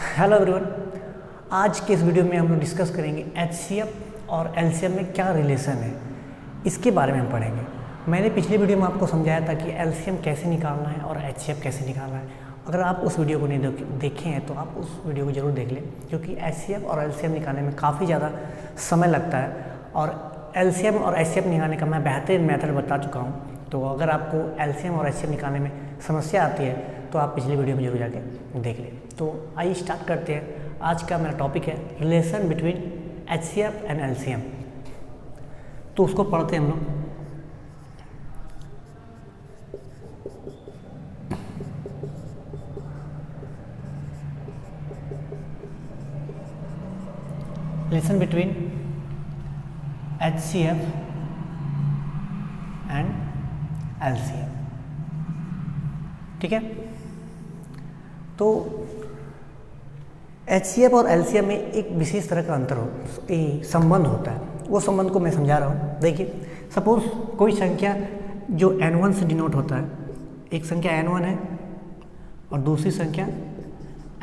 Hello everyone. आज के इस वीडियो में हम लोग डिस्कस करेंगे एचसीएफ और एलसीएम में क्या रिलेशन है, इसके बारे में हम पढ़ेंगे। मैंने पिछले वीडियो में आपको समझाया था कि एलसीएम कैसे निकालना है और एचसीएफ कैसे निकालना है। अगर आप उस वीडियो को नहीं देखे हैं तो आप उस वीडियो को ज़रूर देख लें, क्योंकि एचसीएफ और एलसीएम निकालने में काफ़ी ज़्यादा समय लगता है और एलसीएम और एचसीएफ निकालने का मैं बेहतरीन मेथड बता चुका हूँ। तो अगर आपको एलसीएम और एचसीएफ निकालने में समस्या आती है तो आप पिछली वीडियो में जरूर जाके देख लें। तो आइए स्टार्ट करते हैं। आज का मेरा टॉपिक है relation between HCF and LCM. तो उसको पढ़ते हैं हम लोग। Relation between HCF and LCM, ठीक है। तो एचसीएफ और एलसीएम में एक विशेष तरह का संबंध होता है। वो संबंध को मैं समझा रहा हूँ। देखिए, सपोज कोई संख्या जो n1 से डिनोट होता है, एक संख्या n1 है और दूसरी संख्या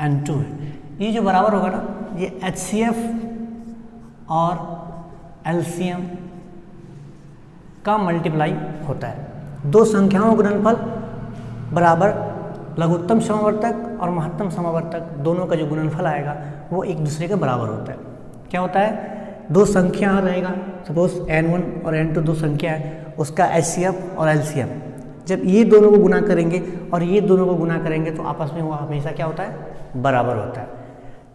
n2 है। ये जो बराबर होगा ना, ये एचसीएफ और एलसीएम का मल्टीप्लाई होता है। दो संख्याओं का गुणनफल बराबर लघुत्तम समवर्तक और महत्तम समवर्तक दोनों का जो गुणनफल आएगा वो एक दूसरे के बराबर होता है। क्या होता है? दो संख्या रहेगा, सपोज n1 और n2 दो संख्या है, उसका एचसीएफ और एलसीएम जब ये दोनों को गुना करेंगे और ये दोनों को गुना करेंगे तो आपस में वो हमेशा क्या होता है? बराबर होता है।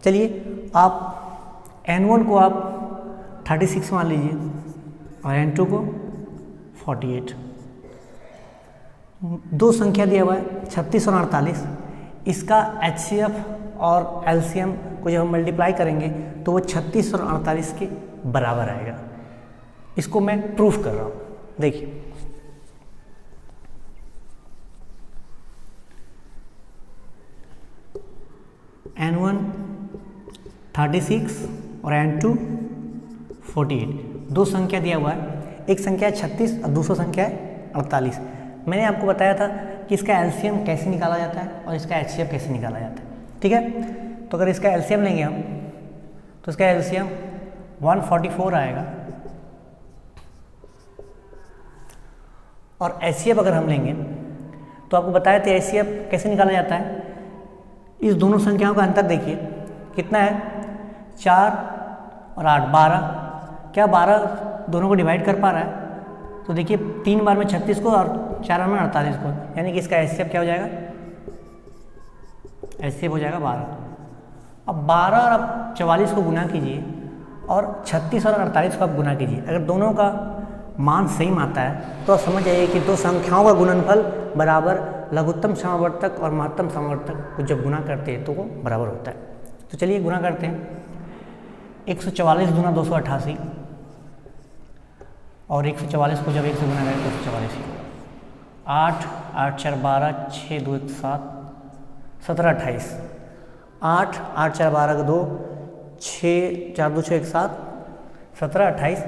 चलिए, आप n1 को आप 36 मान लीजिए और n2 को 48। दो संख्या दिया हुआ है 36 और 48। इसका एचसीएफ और एलसीएम को जब हम मल्टीप्लाई करेंगे तो वो 36 और 48 के बराबर आएगा। इसको मैं प्रूफ कर रहा हूँ। देखिए, n1 36 और n2 48। दो संख्या दिया हुआ है, एक संख्या है 36 और दूसरा संख्या है 48। मैंने आपको बताया था कि इसका एलसीएम कैसे निकाला जाता है और इसका एचसीएफ कैसे निकाला जाता है, ठीक है। तो अगर इसका एलसीएम लेंगे हम तो इसका एलसीएम 144 आएगा और एचसीएफ अगर हम लेंगे तो आपको बताया था एचसीएफ कैसे निकाला जाता है। इस दोनों संख्याओं का अंतर देखिए कितना है, 4 और 8 12। क्या 12 दोनों को डिवाइड कर पा रहा है? तो देखिए 3 बार में 36 को और 4 बार में 48 को, यानी कि इसका एचसीएफ क्या हो जाएगा? एचसीएफ हो जाएगा 12। अब 12 और आप 44 को गुना कीजिए और 36 और 48 को आप गुना कीजिए। अगर दोनों का मान सेम आता है तो आप समझ जाइए कि दो संख्याओं का गुणनफल बराबर लघुत्तम समवर्तक और महत्तम समवर्तक को जब गुना करते हैं तो वो बराबर होता है। तो चलिए गुना करते हैं। 144 गुना 288 और 144 को जब 1 से गुना करें तो 144 ही होगा। 8 8 4 12 6 2 1 7 17 28। 8 8 4 12 2 6 4 2 6 1 7 17 28।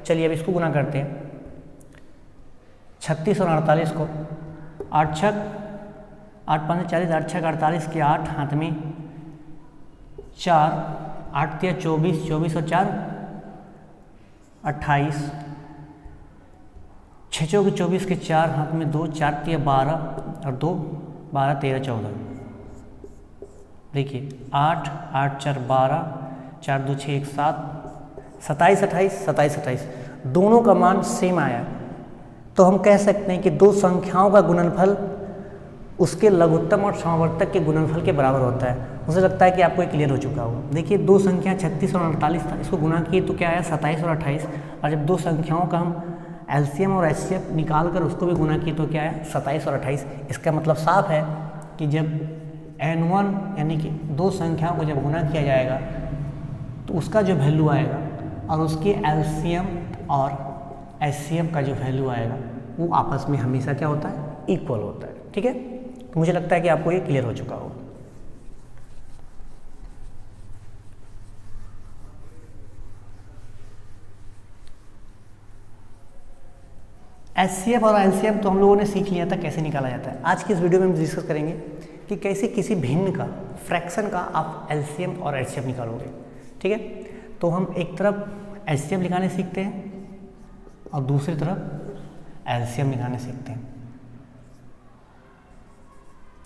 चलिए अब इसको गुना करते हैं। 36 और 48 को 8 छक 8 5 40 8 छक 48 के 8 हाथ में 4 8 3 24 24 और 4 28 6 चौके 24 के 4 हाथ में 2 4 3 12 और 2 12 13 14। देखिए 8 8 4 12 4 2 6 1 7 27 28 27 28 दोनों का मान सेम आया। तो हम कह सकते हैं कि दो संख्याओं का गुणनफल उसके लघुत्तम और समवर्तक के गुणनफल के बराबर होता है। मुझे लगता है कि आपको ये क्लियर हो चुका होगा। देखिए, दो संख्या 36 और 48 था, इसको गुना किए तो क्या आया? 27 और 28। और जब दो संख्याओं का हम एलसीएम और एचसीएफ निकाल कर उसको भी गुना किए तो क्या है? 27 और 28। इसका मतलब साफ है कि जब n1 यानी कि दो संख्याओं को जब गुना किया जाएगा तो उसका जो वैल्यू आएगा और उसके एलसीएम और एचसीएफ का जो वैल्यू आएगा वो आपस में हमेशा क्या होता है? इक्वल होता है, ठीक है। तो मुझे लगता है कि आपको ये क्लियर हो चुका होगा। एचसीएफ और एलसीएम तो हम लोगों ने सीख लिया था कैसे निकाला जाता है। आज की इस वीडियो में हम डिस्कस करेंगे कि कैसे किसी भिन्न का फ्रैक्शन का आप एलसीएम और एचसीएफ निकालोगे। ठीक है, तो हम एक तरफ एचसीएफ निकालने सीखते हैं और दूसरी तरफ एलसीएम निकालने सीखते हैं।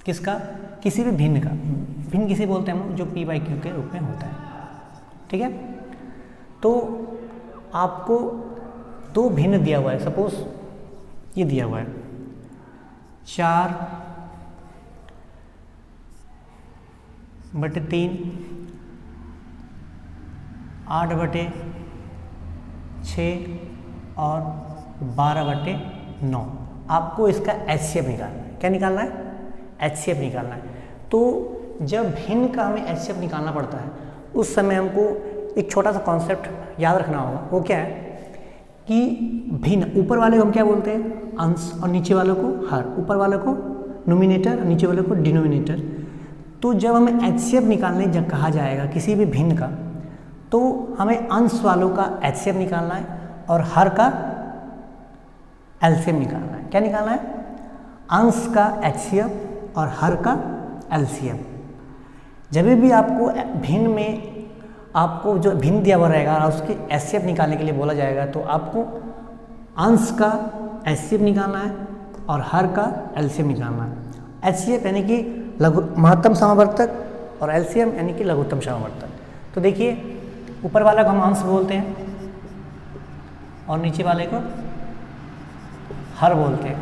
किसका? किसी भी भिन्न का। भिन्न किसे बोलते हैं हम, जो पी बाई क्यू के रूप में होता है। ठीक है, तो आपको दो भिन्न दिया हुआ है, सपोज ये दिया हुआ है 4/3, 8/6 और 12/9। आपको इसका एचसीएफ निकालना है। क्या निकालना है? एचसीएफ निकालना है। तो जब भिन्न का हमें एचसीएफ निकालना पड़ता है उस समय हमको एक छोटा सा कॉन्सेप्ट याद रखना होगा। वो क्या है कि भिन्न, ऊपर वाले को हम क्या बोलते हैं? अंश, और नीचे वालों को हर। ऊपर वालों को नोमिनेटर और नीचे वालों को डिनोमिनेटर। तो जब हमें एचसीएफ निकालने जब कहा जाएगा किसी भी भिन्न का, तो हमें अंश वालों का एचसीएफ निकालना है और हर का एलसीएम निकालना है। क्या निकालना है? अंश का एचसीएफ और हर का एलसीएम। जब भी आपको भिन्न में आपको जो भिन्न दिया हुआ रहेगा और उसकी एचसीएफ निकालने के लिए बोला जाएगा, तो आपको अंश का एचसीएफ निकालना है और हर का एलसीएम निकालना है। एचसीएफ यानी कि महत्तम समावर्तक और एलसीएम यानी कि लघुत्तम समावर्तक। तो देखिए, ऊपर वाला को हम अंश बोलते हैं और नीचे वाले को हर बोलते हैं।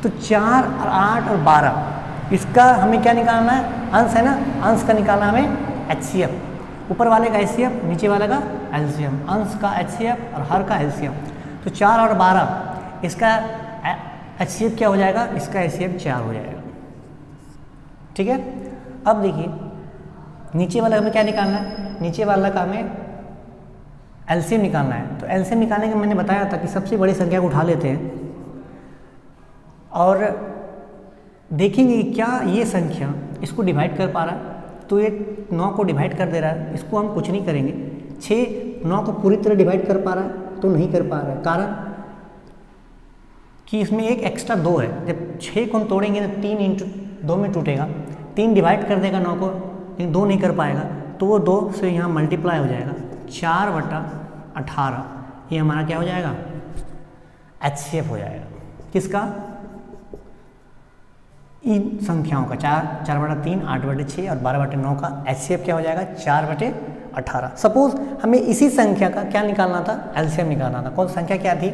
तो 4 और 8 और 12 इसका हमें क्या निकालना है? अंश है ना, अंश का निकालना हमें एचसीएफ। ऊपर वाले का एचसीएफ, नीचे वाले का एलसीएम। अंश का एचसीएफ और हर का एलसीएम। तो 4 और 12 इसका एचसीएफ क्या हो जाएगा? इसका एचसीएफ 4 हो जाएगा। ठीक है, अब देखिए नीचे वाला हमें क्या निकालना है? नीचे वाला का हमें एलसीएम निकालना है। तो एलसीएम निकालने का मैंने बताया था कि सबसे बड़ी संख्या को उठा लेते हैं और देखेंगे क्या ये संख्या इसको डिवाइड कर पा रहा है। तो ये 9 को डिवाइड कर दे रहा है, इसको हम कुछ नहीं करेंगे। 6 9 को पूरी तरह डिवाइड कर पा रहा है? तो नहीं कर पा रहा है। कारण कि इसमें एक एक्स्ट्रा 2 है। जब 6 को हम तोड़ेंगे तो 3 × 2 में टूटेगा। 3 डिवाइड कर देगा 9 को, लेकिन 2 नहीं कर पाएगा, तो वो 2 से यहाँ मल्टीप्लाई हो जाएगा। 4/18 ये हमारा क्या हो जाएगा? एचसीएफ हो जाएगा। किसका? इन संख्याओं का 4/3, 8/6 और 12/9 का एचसीएफ क्या हो जाएगा? 4/18। सपोज हमें इसी संख्या का क्या निकालना था? एलसीएम निकालना था। कौन संख्या क्या थी?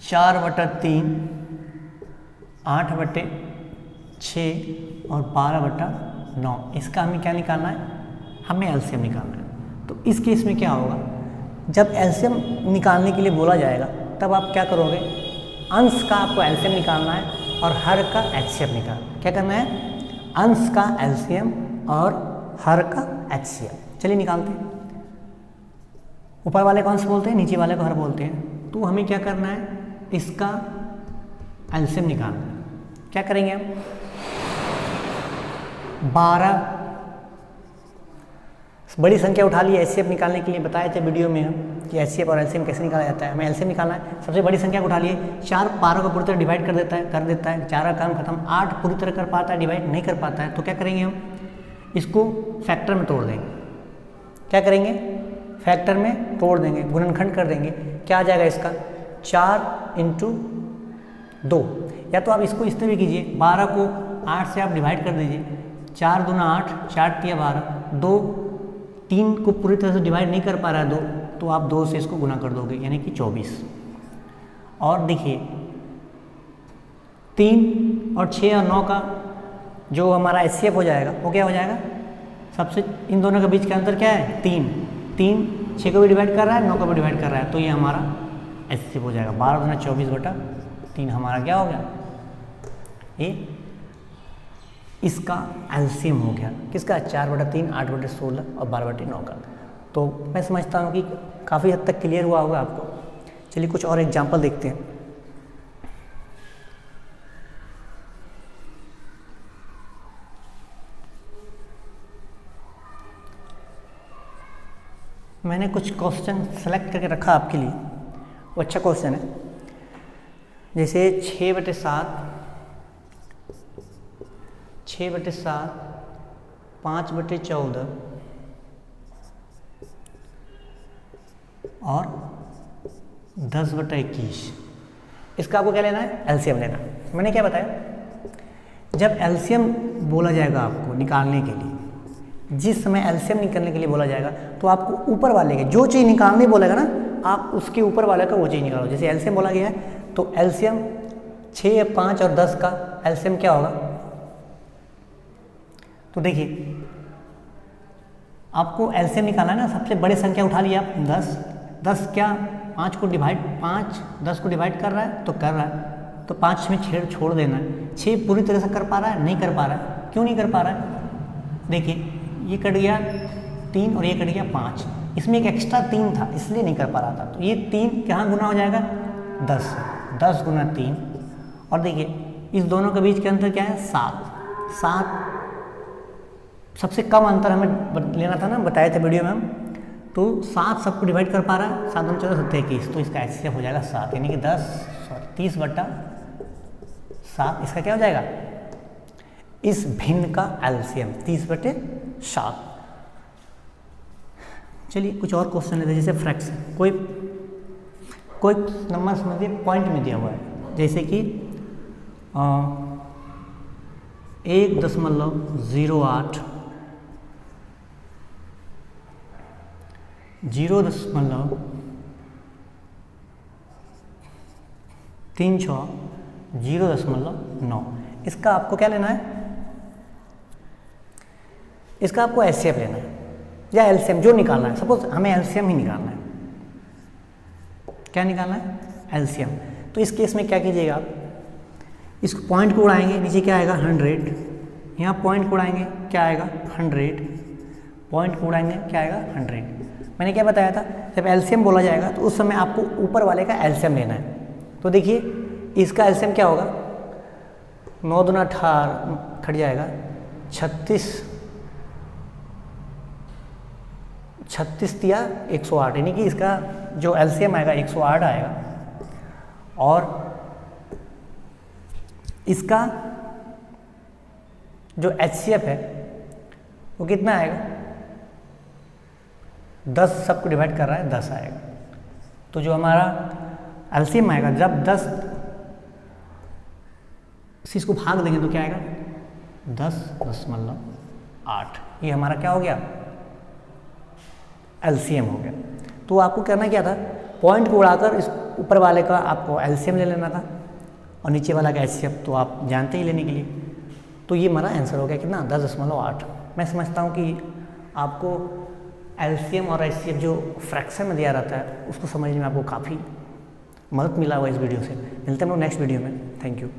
4/3, 8/6 और 12/9। इसका हमें क्या निकालना है? हमें एलसीएम निकालना है। तो इस केस में क्या होगा? जब एलसीएम निकालने के लिए बोला जाएगा तब आप क्या करोगे? अंश का आपको एलसीएम निकालना है और हर का एचसीएफ निकालना। क्या करना है? अंश का एलसीएम और हर का एचसीएफ। चलिए निकालते हैं। ऊपर वाले को अंश बोलते हैं, नीचे वाले को हर बोलते हैं। तो हमें क्या करना है? इसका एलसीएम निकालना है। क्या करेंगे हम? 12 बड़ी संख्या उठा ली। एचसीएफ निकालने के लिए बताए थे वीडियो में हम कि एचसीएफ और एलसीएम कैसे निकाला जाता है। हमें एलसीएम निकालना है। सबसे बड़ी संख्या को उठा लिए। 4 12 को पूरी तरह डिवाइड कर देता है 4 का काम खत्म। 8 पूरी तरह कर पाता है, डिवाइड नहीं कर पाता है। तो क्या करेंगे हम? इसको फैक्टर में तोड़ देंगे। क्या करेंगे? फैक्टर में तोड़ देंगे, गुणनखंड कर देंगे। क्या आ जाएगा इसका? 4 × 2। या तो आप इसको इस तरह भी कीजिए, 12 को 8 से आप डिवाइड कर दीजिए। 4 दूना 8, 4 × 12, 2 3 को पूरी तरह से डिवाइड नहीं कर पा रहा है 2, तो आप 2 से इसको गुना कर दोगे, यानी कि 24। और देखिए 3 और 6 और 9 का जो हमारा एचसीएफ हो जाएगा वो क्या हो जाएगा? सबसे इन दोनों के बीच का अंतर क्या है? 3 6 को भी डिवाइड कर रहा है, 9 को भी डिवाइड कर रहा है, तो ये हमारा एचसीएफ हो जाएगा। 12 दूना 24/3 हमारा क्या हो गया? ये इसका एलसीएम हो गया। किसका? 4/3, 8/16 और 12/9 का। तो मैं समझता हूँ कि काफ़ी हद तक क्लियर हुआ होगा आपको। चलिए कुछ और एग्जांपल देखते हैं। मैंने कुछ क्वेश्चन सेलेक्ट करके रखा आपके लिए, वो अच्छा क्वेश्चन है। जैसे 6/7 6/7, 5/14 और 10/21। इसका आपको क्या लेना है? एलसीएम लेना है। मैंने क्या बताया, जब एलसीएम बोला जाएगा आपको निकालने के लिए, जिस समय एलसीएम निकालने के लिए बोला जाएगा तो आपको ऊपर वाले के जो चीज़ निकालने बोलेगा ना, आप उसके ऊपर वाले का वो चीज़ निकालो। जैसे एलसीएम बोला गया है तो एलसीएम 6, 5 और 10 का एलसीएम क्या होगा? तो देखिए आपको एलसीएम निकालना है ना, सबसे बड़ी संख्या उठा लिया आप 10। 10 क्या 5 को डिवाइड 5 10 को डिवाइड कर रहा है तो कर रहा है, तो 5 में छोड़ देना है। 6 पूरी तरह से कर पा रहा है? नहीं कर पा रहा है। क्यों नहीं कर पा रहा है? देखिए ये कट गया 3 और ये कट गया 5, इसमें एक एक्स्ट्रा 3 था इसलिए नहीं कर पा रहा था। तो ये 3 कहाँ गुना हो जाएगा? 10 गुना 3। और देखिए इस दोनों के बीच के अंतर क्या है? 7। सबसे कम अंतर हमें लेना था ना, बताए थे वीडियो में हम। तो 7 सबको डिवाइड कर पा रहा है, 7 दूनी 14 7 21, तो इसका एचसीएफ हो जाएगा 7, यानी कि 30/7। इसका क्या हो जाएगा? इस भिन्न का एलसीएम 30/7। चलिए कुछ और क्वेश्चन लेते हैं, जैसे फ्रैक्शन। कोई नंबर समझिए पॉइंट में दिया हुआ है, जैसे कि 1.08, 0.36, 0.9। इसका आपको क्या लेना है? इसका आपको एचसीएफ लेना है या एलसीएम जो निकालना है। सपोज हमें एलसीएम ही निकालना है। क्या निकालना है? एलसीएम। तो इस केस में क्या कीजिएगा आप, इस पॉइंट को उड़ाएंगे, नीचे क्या आएगा? 100। यहाँ पॉइंट को उड़ाएंगे, क्या आएगा? 100। पॉइंट को उड़ाएंगे, क्या आएगा? 100। मैंने क्या बताया था, जब एलसीएम बोला जाएगा तो उस समय आपको ऊपर वाले का एलसीएम लेना है। तो देखिए इसका एलसीएम क्या होगा? 9 दूना 18 खट जाएगा 36 तिया 108, यानी कि इसका जो एलसीएम आएगा 108 आएगा। और इसका जो एचसीएफ है वो कितना आएगा? 10 सबको डिवाइड कर रहा है, 10 आएगा। तो जो हमारा एलसीएम आएगा, जब 10 से इसको भाग देंगे तो क्या आएगा? 10.8। ये हमारा क्या हो गया? एलसीएम हो गया। तो आपको करना क्या था, पॉइंट को उड़ाकर इस ऊपर वाले का आपको एलसीएम ले लेना था और नीचे वाला का एचसीएफ तो आप जानते ही लेने के लिए। तो ये हमारा आंसर हो गया कितना? 10.8। मैं समझता हूँ कि आपको एलसीएम और एचसीएफ जो फ्रैक्शन में दिया रहता है उसको समझने में आपको काफ़ी मदद मिला हुआ इस वीडियो से। मिलते हैं हम लोग नेक्स्ट वीडियो में। Thank you.